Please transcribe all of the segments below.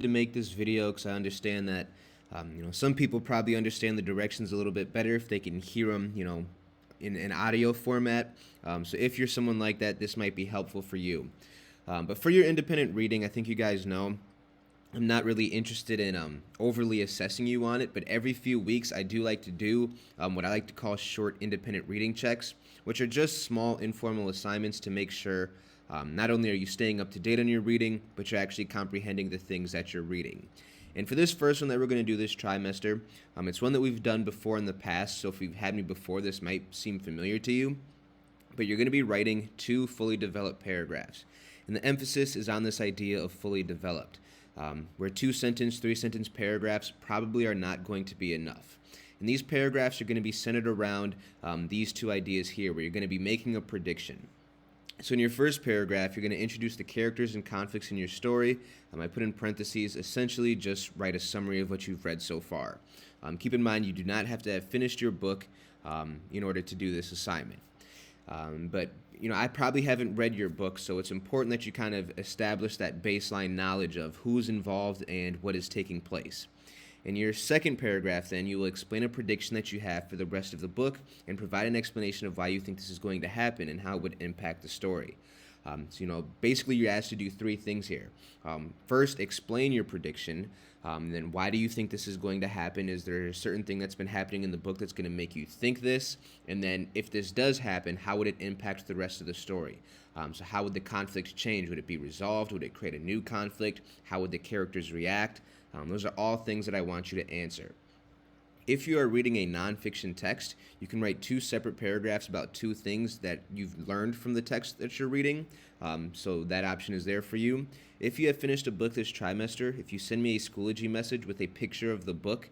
To make this video because I understand that some people probably understand the directions a little bit better if they can hear them, in an audio format. So if you're someone like that, this might be helpful for you. But for your independent reading, I think you guys know I'm not really interested in overly assessing you on it, but every few weeks I do like to do what I like to call short independent reading checks, which are just small informal assignments to make sure not only are you staying up to date on your reading, but you're actually comprehending the things that you're reading. And for this first one that we're going to do this trimester, it's one that we've done before in the past, so if you've had me before, this might seem familiar to you. But you're going to be writing 2 fully developed paragraphs. And the emphasis is on this idea of fully developed, where 2-sentence, 3-sentence paragraphs probably are not going to be enough. And these paragraphs are going to be centered around these 2 ideas here, where you're going to be making a prediction. So in your first paragraph, you're going to introduce the characters and conflicts in your story. I put in parentheses, essentially just write a summary of what you've read so far. Keep in mind, you do not have to have finished your book in order to do this assignment. But I probably haven't read your book, so it's important that you kind of establish that baseline knowledge of who's involved and what is taking place. In your second paragraph, then, you will explain a prediction that you have for the rest of the book and provide an explanation of why you think this is going to happen and how it would impact the story. Basically you're asked to do 3 things here. First, explain your prediction. Then why do you think this is going to happen? Is there a certain thing that's been happening in the book that's going to make you think this? And then if this does happen, how would it impact the rest of the story? So how would the conflict change? Would it be resolved? Would it create a new conflict? How would the characters react? Those are all things that I want you to answer. If you are reading a nonfiction text, you can write 2 separate paragraphs about 2 things that you've learned from the text that you're reading. So that option is there for you. If you have finished a book this trimester, if you send me a Schoology message with a picture of the book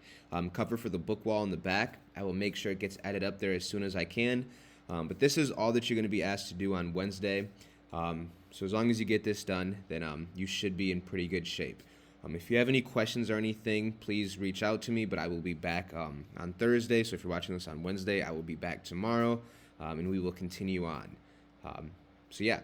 cover for the book wall in the back, I will make sure it gets added up there as soon as I can. But this is all that you're going to be asked to do on Wednesday. So as long as you get this done, then you should be in pretty good shape. If you have any questions or anything, please reach out to me, but I will be back on Thursday. So if you're watching this on Wednesday, I will be back tomorrow, and we will continue on. So yeah.